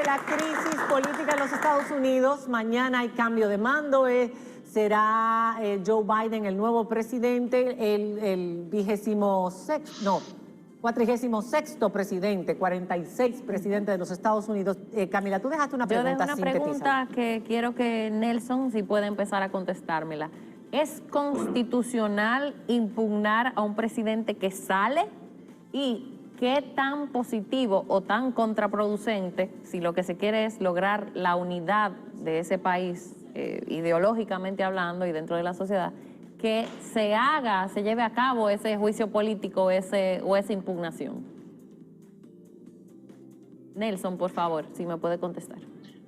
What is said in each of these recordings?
la crisis política en los Estados Unidos. Mañana hay cambio de mando. Será Joe Biden el nuevo presidente, el 46º presidente, 46 presidente de los Estados Unidos. Camila, tú dejaste una pregunta sintetizada. Yo dejo una pregunta que quiero que Nelson, si puede empezar a contestármela. ¿Es constitucional impugnar a un presidente que sale? ¿Y qué tan positivo o tan contraproducente, si lo que se quiere es lograr la unidad de ese país, ideológicamente hablando y dentro de la sociedad, que se lleve a cabo ese juicio político o esa impugnación? Nelson, por favor, si me puede contestar.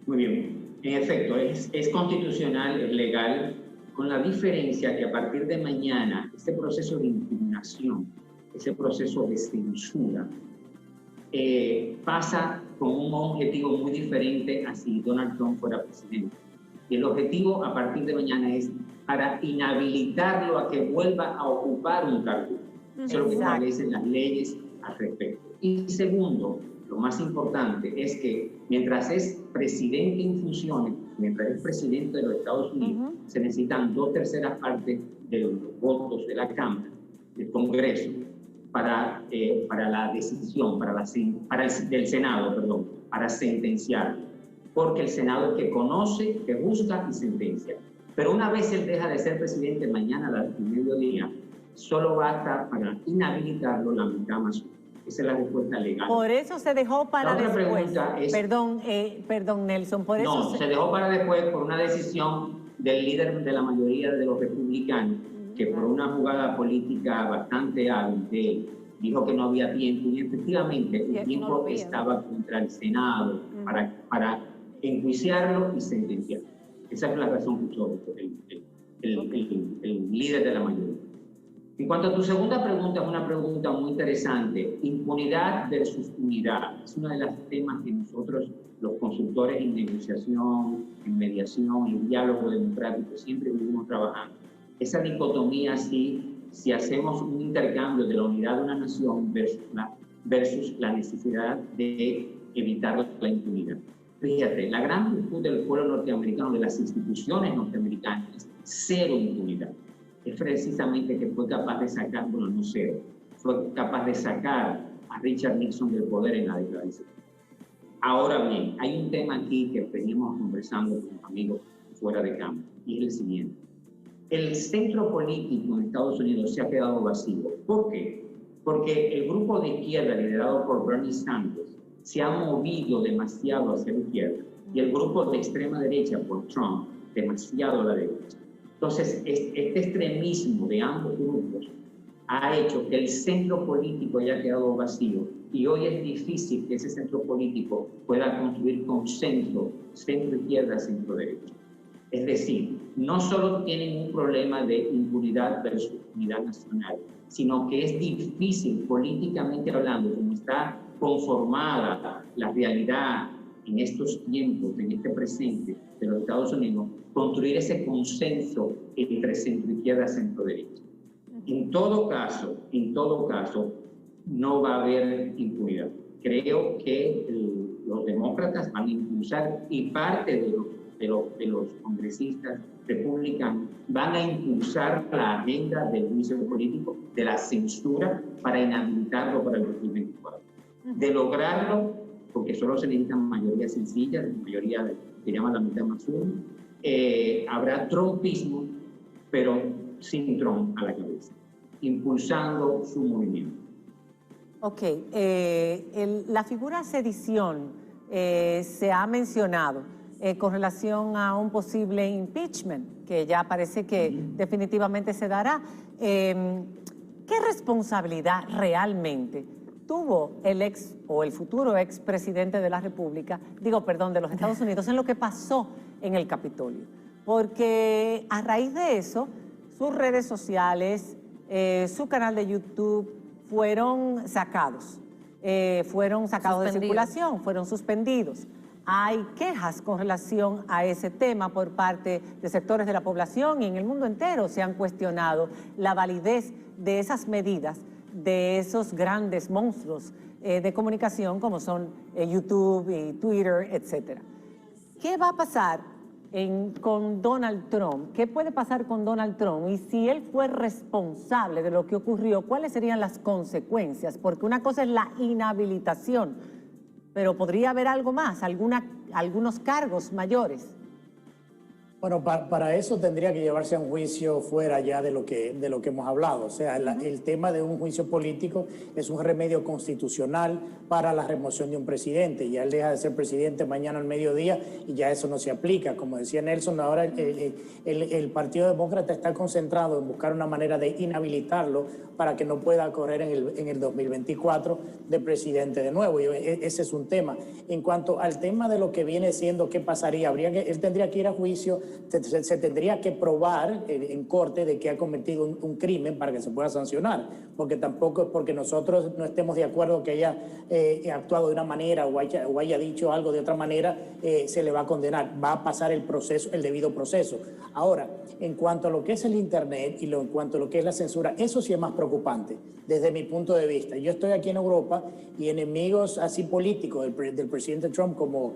Muy bien. En efecto, es constitucional, es legal, con la diferencia que a partir de mañana este proceso de impugnación, ese proceso de censura, pasa con un objetivo muy diferente a si Donald Trump fuera presidente. Y el objetivo a partir de mañana es para inhabilitarlo a que vuelva a ocupar un cargo. Eso es lo que establecen las leyes al respecto. Y segundo, lo más importante es que mientras es presidente en funciones, mientras es presidente de los Estados Unidos, se necesitan 2/3 partes de los votos de la Cámara, del Congreso, para la decisión, del Senado, perdón, para sentenciar. Porque el Senado es que conoce, que busca y sentencia. Pero una vez él deja de ser presidente mañana al mediodía, solo basta para inhabilitarlo la mitad más. Esa es la respuesta legal. Por eso se dejó para después. Es, perdón, Nelson, por eso... No, se dejó para después por una decisión del líder de la mayoría de los republicanos, que por una jugada política bastante hábil de él, dijo que no había tiempo, y efectivamente el tiempo estaba contra el Senado para enjuiciarlo y sentenciarlo. Esa es la razón que usó el líder de la mayoría. En cuanto a tu segunda pregunta, es una pregunta muy interesante. Impunidad versus unidad. Es uno de los temas que nosotros, los consultores en negociación, en mediación, en diálogo democrático, siempre vivimos trabajando. Esa dicotomía, si hacemos un intercambio de la unidad de una nación versus la necesidad de evitar la impunidad. Fíjate, la gran virtud del pueblo norteamericano, de las instituciones norteamericanas, es cero impunidad. Es precisamente que fue capaz de sacar, bueno, no cero, fue capaz de sacar a Richard Nixon del poder en la década de 70. Ahora bien, hay un tema aquí que veníamos conversando con amigos fuera de campo, y es el siguiente. El centro político en Estados Unidos se ha quedado vacío. ¿Por qué? Porque el grupo de izquierda liderado por Bernie Sanders se ha movido demasiado hacia la izquierda y el grupo de extrema derecha por Trump demasiado a la derecha. Entonces, este extremismo de ambos grupos ha hecho que el centro político haya quedado vacío y hoy es difícil que ese centro político pueda construir consenso centro-izquierda, centro-derecha. Es decir, no solo tienen un problema de impunidad versus unidad nacional, sino que es difícil políticamente hablando, como está conformada la realidad en estos tiempos, en este presente de los Estados Unidos, construir ese consenso entre centro-izquierda y centro-derecha. En todo caso, no va a haber impunidad. Creo que los demócratas van a impulsar, y parte de los congresistas republicanos van a impulsar la agenda del juicio político, de la censura, para inhabilitarlo para el 2024. De lograrlo, porque solo se necesitan mayorías sencillas, mayoría que llaman la mitad más uno, habrá trumpismo, pero sin Trump a la cabeza, impulsando su movimiento. Ok, la figura sedición se ha mencionado con relación a un posible impeachment, que ya parece que definitivamente se dará. ¿Qué responsabilidad realmente tuvo el ex o el futuro expresidente de la República, de los Estados Unidos, en lo que pasó en el Capitolio? Porque a raíz de eso, sus redes sociales, su canal de YouTube fueron sacados de circulación, fueron suspendidos. Hay quejas con relación a ese tema por parte de sectores de la población y en el mundo entero se han cuestionado la validez de esas medidas de esos grandes monstruos de comunicación como son YouTube y Twitter, etc. ¿Qué va a pasar con Donald Trump? ¿Qué puede pasar con Donald Trump? Y si él fue responsable de lo que ocurrió, ¿cuáles serían las consecuencias? Porque una cosa es la inhabilitación, pero podría haber algo más, algunos cargos mayores. Bueno, para eso tendría que llevarse a un juicio fuera ya de lo que hemos hablado. O sea, el tema de un juicio político es un remedio constitucional para la remoción de un presidente. Ya él deja de ser presidente mañana al mediodía y ya eso no se aplica. Como decía Nelson, ahora el Partido Demócrata está concentrado en buscar una manera de inhabilitarlo para que no pueda correr en el 2024 de presidente de nuevo. Y ese es un tema. En cuanto al tema de lo que viene siendo, ¿qué pasaría? Él tendría que ir a juicio. Se tendría que probar en corte de que ha cometido un crimen para que se pueda sancionar, porque tampoco es porque nosotros no estemos de acuerdo que haya actuado de una manera o haya dicho algo de otra manera, se le va a condenar, va a pasar el debido proceso. Ahora, en cuanto a lo que es el Internet y en cuanto a lo que es la censura, eso sí es más preocupante desde mi punto de vista. Yo estoy aquí en Europa y enemigos así políticos del presidente Trump, como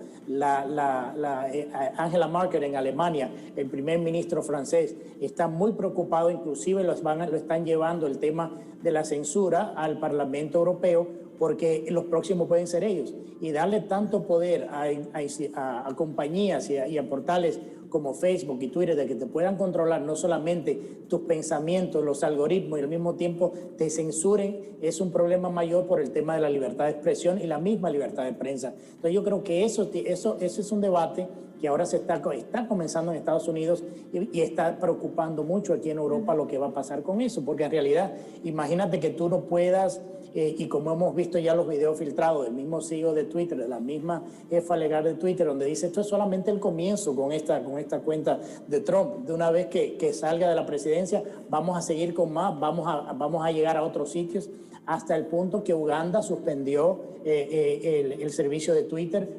Angela Merkel en Alemania, el primer ministro francés, están muy preocupados, inclusive lo están llevando el tema de la censura al Parlamento Europeo, porque los próximos pueden ser ellos. Y darle tanto poder a compañías y a portales como Facebook y Twitter, de que te puedan controlar no solamente tus pensamientos, los algoritmos, y al mismo tiempo te censuren, es un problema mayor por el tema de la libertad de expresión y la misma libertad de prensa. Entonces yo creo que eso es un debate que ahora está comenzando en Estados Unidos y está preocupando mucho aquí en Europa lo que va a pasar con eso, porque en realidad imagínate que tú no puedas, y como hemos visto ya los videos filtrados del mismo CEO de Twitter, de la misma jefa legal de Twitter, donde dice esto es solamente el comienzo con esta cuenta de Trump. De una vez que salga de la presidencia, vamos a seguir con más, vamos a llegar a otros sitios, hasta el punto que Uganda suspendió el servicio de Twitter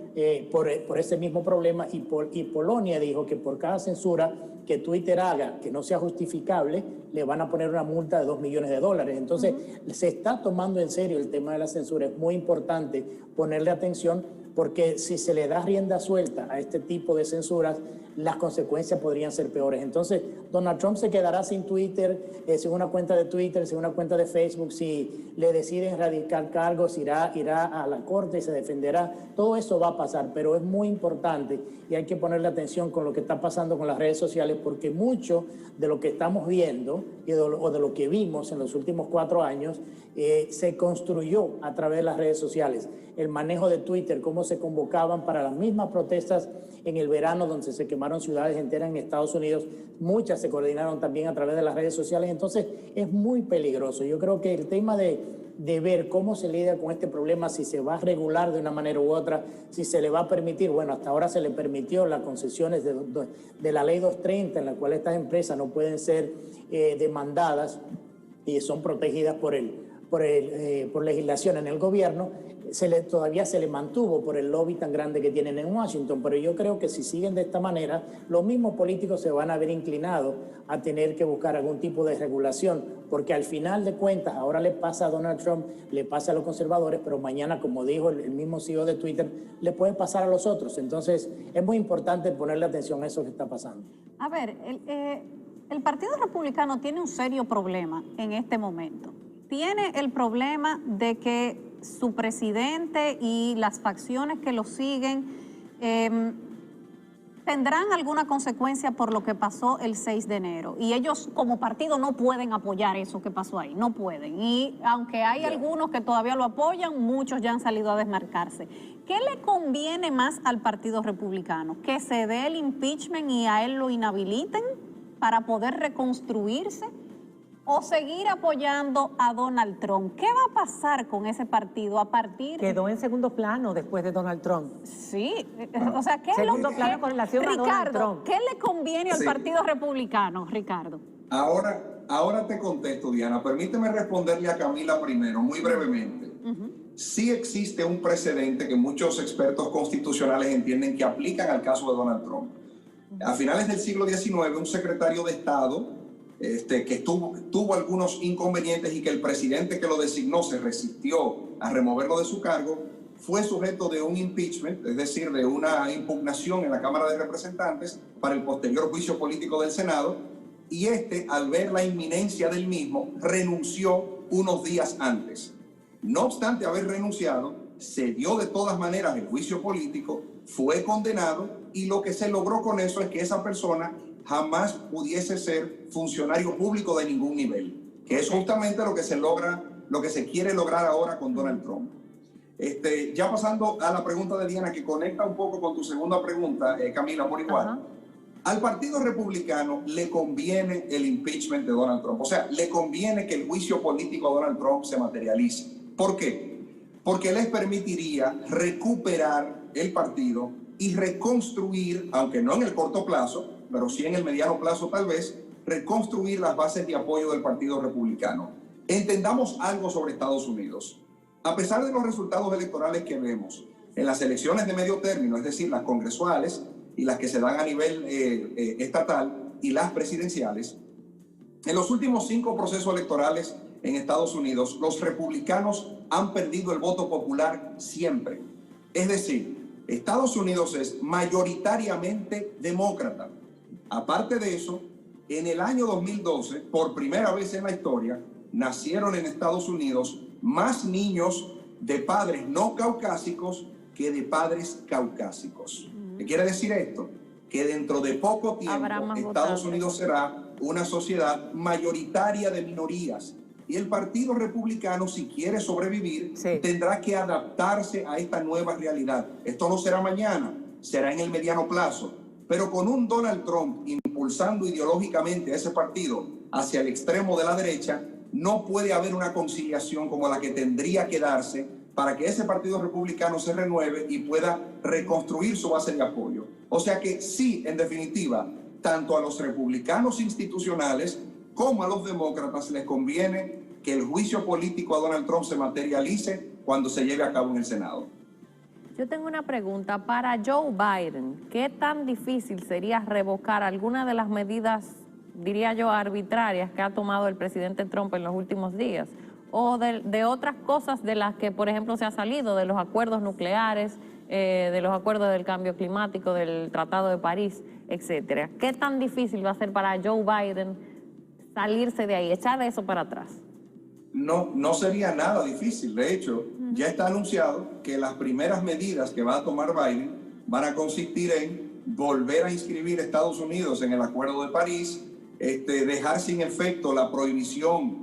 por ese mismo problema, y Polonia dijo que por cada censura que Twitter haga que no sea justificable, le van a poner una multa de $2 millones. Entonces, se está tomando en serio el tema de la censura. Es muy importante ponerle atención, porque si se le da rienda suelta a este tipo de censuras, las consecuencias podrían ser peores. Entonces, Donald Trump se quedará sin Twitter, sin una cuenta de Twitter, sin una cuenta de Facebook. Si le deciden radicar cargos, irá a la corte y se defenderá. Todo eso va a pasar, pero es muy importante y hay que ponerle atención con lo que está pasando con las redes sociales, porque mucho de lo que estamos viendo o de lo que vimos en los últimos 4 años se construyó a través de las redes sociales. El manejo de Twitter, cómo se convocaban para las mismas protestas en el verano, donde se quemaron ciudades enteras en Estados Unidos, muchas se coordinaron también a través de las redes sociales. Entonces es muy peligroso. Yo creo que el tema de ver cómo se lidia con este problema, si se va a regular de una manera u otra, si se le va a permitir, bueno, hasta ahora se le permitió las concesiones de la ley 230, en la cual estas empresas no pueden ser demandadas y son protegidas por legislación en el gobierno. Todavía se le mantuvo por el lobby tan grande que tienen en Washington, pero yo creo que si siguen de esta manera, los mismos políticos se van a ver inclinados a tener que buscar algún tipo de regulación, porque al final de cuentas ahora le pasa a Donald Trump, le pasa a los conservadores, pero mañana, como dijo el mismo CEO de Twitter, le puede pasar a los otros. Entonces es muy importante ponerle atención a eso que está pasando. A ver, el Partido Republicano tiene un serio problema en este momento. Tiene el problema de que su presidente y las facciones que lo siguen tendrán alguna consecuencia por lo que pasó el 6 de enero. Y ellos como partido no pueden apoyar eso que pasó ahí, no pueden. Y aunque hay algunos que todavía lo apoyan, muchos ya han salido a desmarcarse. ¿Qué le conviene más al Partido Republicano? ¿Que se dé el impeachment y a él lo inhabiliten para poder reconstruirse? ¿O seguir apoyando a Donald Trump? ¿Qué va a pasar con ese partido a partir? Quedó en segundo plano después de Donald Trump. Sí, o sea, ¿qué segundo plano con relación a Donald Trump. ¿Qué le conviene al Partido Republicano, Ricardo? Ahora te contesto, Diana. Permíteme responderle a Camila primero, muy brevemente. Sí existe un precedente que muchos expertos constitucionales entienden que aplican al caso de Donald Trump. A finales del siglo XIX, un secretario de Estado que tuvo algunos inconvenientes y que el presidente que lo designó se resistió a removerlo de su cargo, fue sujeto de un impeachment, es decir, de una impugnación en la Cámara de Representantes para el posterior juicio político del Senado, y al ver la inminencia del mismo, renunció unos días antes. No obstante haber renunciado, se dio de todas maneras el juicio político, fue condenado, y lo que se logró con eso es que esa persona jamás pudiese ser funcionario público de ningún nivel, que es justamente lo que se quiere lograr ahora con Donald Trump. Ya pasando a la pregunta de Diana, que conecta un poco con tu segunda pregunta, Camila, por igual. Al Partido Republicano le conviene el impeachment de Donald Trump, o sea, le conviene que el juicio político a Donald Trump se materialice. ¿Por qué? Porque les permitiría recuperar el partido y reconstruir, aunque no en el corto plazo, pero sí en el mediano plazo tal vez, reconstruir las bases de apoyo del Partido Republicano. Entendamos algo sobre Estados Unidos. A pesar de los resultados electorales que vemos en las elecciones de medio término, es decir, las congresuales y las que se dan a nivel estatal y las presidenciales, en los últimos 5 procesos electorales en Estados Unidos, los republicanos han perdido el voto popular siempre. Es decir, Estados Unidos es mayoritariamente demócrata. Aparte de eso, en el año 2012, por primera vez en la historia, nacieron en Estados Unidos más niños de padres no caucásicos que de padres caucásicos. ¿Qué quiere decir esto? Que dentro de poco tiempo Estados Unidos será una sociedad mayoritaria de minorías. Y el Partido Republicano, si quiere sobrevivir, tendrá que adaptarse a esta nueva realidad. Esto no será mañana, será en el mediano plazo. Pero con un Donald Trump impulsando ideológicamente a ese partido hacia el extremo de la derecha, no puede haber una conciliación como la que tendría que darse para que ese Partido Republicano se renueve y pueda reconstruir su base de apoyo. O sea que sí, en definitiva, tanto a los republicanos institucionales como a los demócratas les conviene que el juicio político a Donald Trump se materialice cuando se lleve a cabo en el Senado. Yo tengo una pregunta. Para Joe Biden, ¿qué tan difícil sería revocar alguna de las medidas, diría yo, arbitrarias que ha tomado el presidente Trump en los últimos días? O de otras cosas de las que, por ejemplo, se ha salido, de los acuerdos nucleares, de los acuerdos del cambio climático, del Tratado de París, etcétera. ¿Qué tan difícil va a ser para Joe Biden salirse de ahí, echar eso para atrás? No sería nada difícil. De hecho, ya está anunciado que las primeras medidas que va a tomar Biden van a consistir en volver a inscribir a Estados Unidos en el Acuerdo de París, dejar sin efecto la prohibición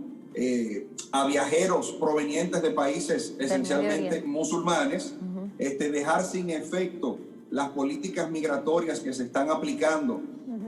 a viajeros provenientes de países esencialmente musulmanes, dejar sin efecto las políticas migratorias que se están aplicando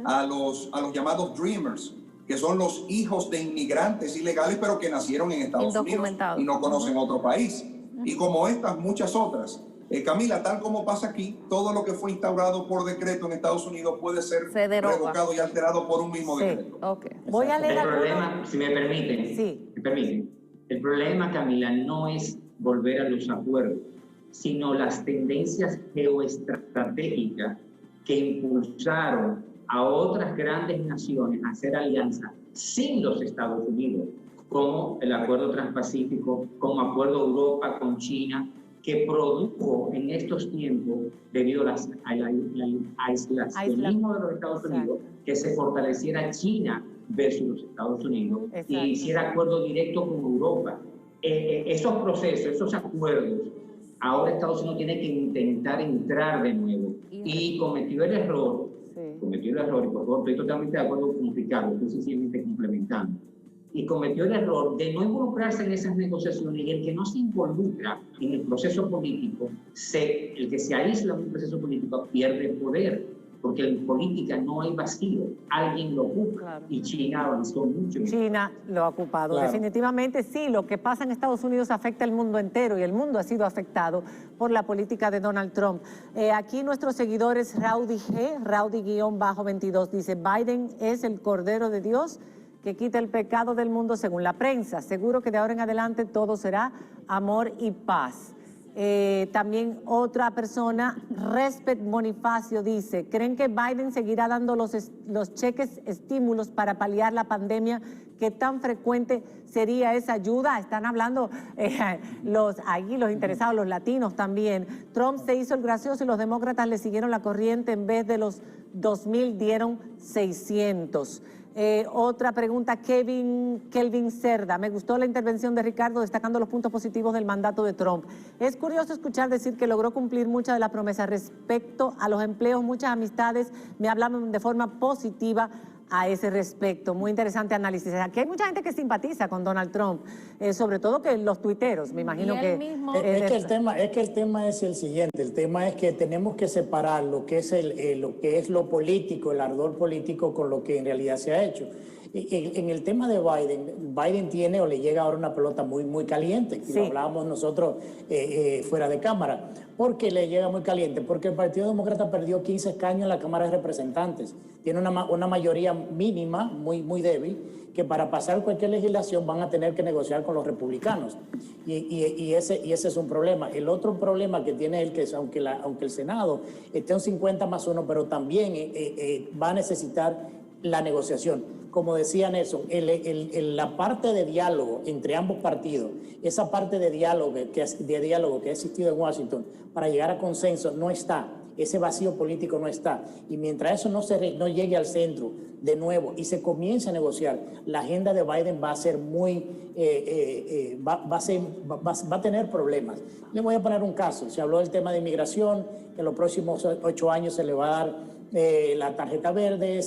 a los llamados Dreamers, que son los hijos de inmigrantes ilegales, pero que nacieron en Estados Unidos y no conocen otro país. Y como estas, muchas otras. Camila, tal como pasa aquí, todo lo que fue instaurado por decreto en Estados Unidos puede ser revocado y alterado por un mismo decreto. Okay. Voy a leer el problema, si me permiten, el problema, Camila, no es volver a los acuerdos, sino las tendencias geoestratégicas que impulsaron a otras grandes naciones a hacer alianza sin los Estados Unidos, como el Acuerdo Transpacífico, como Acuerdo Europa con China, que produjo en estos tiempos, debido al aislacionismo de los Estados Unidos, que se fortaleciera China versus los Estados Unidos y hiciera acuerdo directo con Europa. Esos procesos, esos acuerdos, ahora Estados Unidos tiene que intentar entrar de nuevo y cometió el error, y por favor, estoy totalmente de acuerdo con Ricardo, estoy sencillamente complementando, y cometió el error de no involucrarse en esas negociaciones, y el que no se involucra en el proceso político, el que se aísla en un proceso político pierde poder, porque en política no hay vacío, alguien lo ocupa, y China avanzó mucho. China lo ha ocupado, definitivamente sí. Lo que pasa en Estados Unidos afecta al mundo entero, y el mundo ha sido afectado por la política de Donald Trump. Aquí nuestros seguidores, Rowdy G, Rowdy-22, dice: Biden es el Cordero de Dios que quita el pecado del mundo según la prensa. Seguro que de ahora en adelante todo será amor y paz. También otra persona, Respect Bonifacio, dice, ¿creen que Biden seguirá dando los cheques estímulos para paliar la pandemia? ¿Qué tan frecuente sería esa ayuda? Están hablando los interesados, los latinos también. Trump se hizo el gracioso y los demócratas le siguieron la corriente, en vez de los 2,000 dieron 600. Otra pregunta, Kelvin Cerda. Me gustó la intervención de Ricardo destacando los puntos positivos del mandato de Trump. Es curioso escuchar decir que logró cumplir muchas de las promesas respecto a los empleos. Muchas amistades me hablaban de forma positiva a ese respecto. Muy interesante análisis. Aquí hay mucha gente que simpatiza con Donald Trump, sobre todo que los tuiteros, me imagino que... Es que el tema es el siguiente, el tema es que tenemos que separar lo que es lo político, el ardor político, con lo que en realidad se ha hecho. En el tema de Biden tiene o le llega ahora una pelota muy caliente, y lo hablábamos nosotros fuera de cámara. ¿Por qué le llega muy caliente? Porque el Partido Demócrata perdió 15 escaños en la Cámara de Representantes. Tiene una mayoría mínima, muy débil, que para pasar cualquier legislación van a tener que negociar con los republicanos. Y ese es un problema. El otro problema que tiene él, que es aunque el Senado esté un 50+1, pero también va a necesitar la negociación. Como decía Nelson, la parte de diálogo entre ambos partidos, esa parte de diálogo que ha existido en Washington para llegar a consenso no está. Ese vacío político no está. Y mientras eso no llegue al centro de nuevo y se comience a negociar, la agenda de Biden va a ser va a tener problemas. Le voy a poner un caso. Se habló del tema de inmigración, que en los próximos 8 años se le va a dar la tarjeta verde,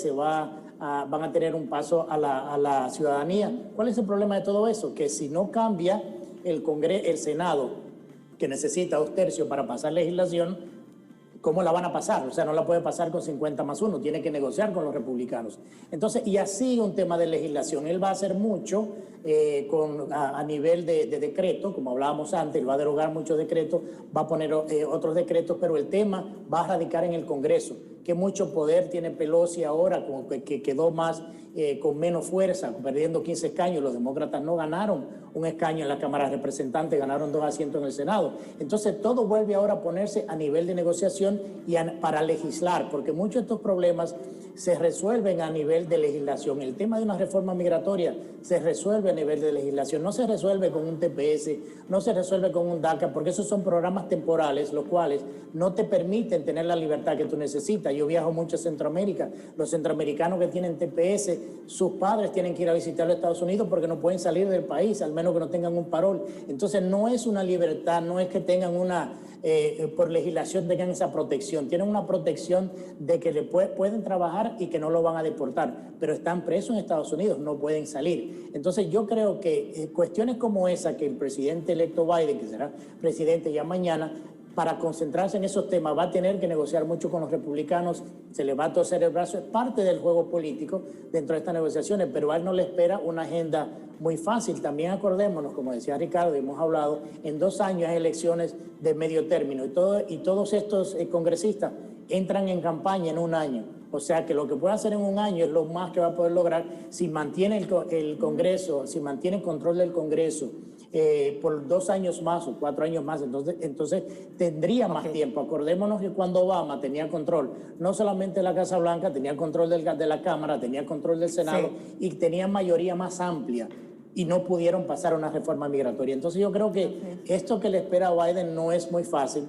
van a tener un paso a la ciudadanía. ¿Cuál es el problema de todo eso? Que si no cambia el Senado, que necesita 2/3 para pasar legislación, ¿cómo la van a pasar? O sea, no la puede pasar con 50+1, tiene que negociar con los republicanos. Entonces, y así un tema de legislación. Él va a hacer mucho a nivel de decreto, como hablábamos antes, él va a derogar muchos decretos, va a poner otros decretos, pero el tema va a radicar en el Congreso. Que mucho poder tiene Pelosi ahora, como que quedó con menos fuerza, perdiendo 15 escaños. Los demócratas no ganaron un escaño en la Cámara de Representantes, ganaron 2 asientos en el Senado. Entonces todo vuelve ahora a ponerse a nivel de negociación y para legislar, porque muchos de estos problemas se resuelven a nivel de legislación. El tema de una reforma migratoria se resuelve a nivel de legislación, no se resuelve con un TPS, no se resuelve con un DACA, porque esos son programas temporales, los cuales no te permiten tener la libertad que tú necesitas. Yo viajo mucho a Centroamérica. Los centroamericanos que tienen TPS, sus padres tienen que ir a visitar los Estados Unidos porque no pueden salir del país, al menos que no tengan un parol. Entonces no es una libertad, no es que tengan por legislación tengan esa protección. Tienen una protección de que pueden trabajar y que no lo van a deportar, pero están presos en Estados Unidos, no pueden salir. Entonces yo creo que cuestiones como esa, que el presidente electo Biden, que será presidente ya mañana, para concentrarse en esos temas va a tener que negociar mucho con los republicanos, se le va a torcer el brazo, es parte del juego político dentro de estas negociaciones, pero a él no le espera una agenda muy fácil. También acordémonos, como decía Ricardo, hemos hablado, en 2 años hay elecciones de medio término y todos estos congresistas entran en campaña en 1 año. O sea que lo que puede hacer en 1 año es lo más que va a poder lograr si mantiene el Congreso, si mantiene el control del Congreso por 2 años más o 4 años más, entonces tendría más tiempo. Acordémonos que cuando Obama tenía control, no solamente de la Casa Blanca, tenía control de la Cámara, tenía control del Senado y tenía mayoría más amplia y no pudieron pasar una reforma migratoria. Entonces yo creo que esto que le espera a Biden no es muy fácil.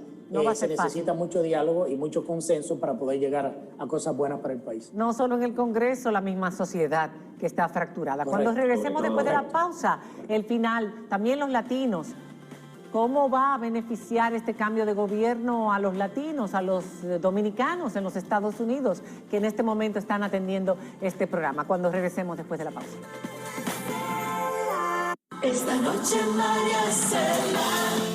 Se necesita mucho diálogo y mucho consenso para poder llegar a cosas buenas para el país. No solo en el Congreso, la misma sociedad que está fracturada. Cuando regresemos después de la pausa, el final, también los latinos. ¿Cómo va a beneficiar este cambio de gobierno a los latinos, a los dominicanos en los Estados Unidos, que en este momento están atendiendo este programa? Cuando regresemos después de la pausa. Esta noche María Cela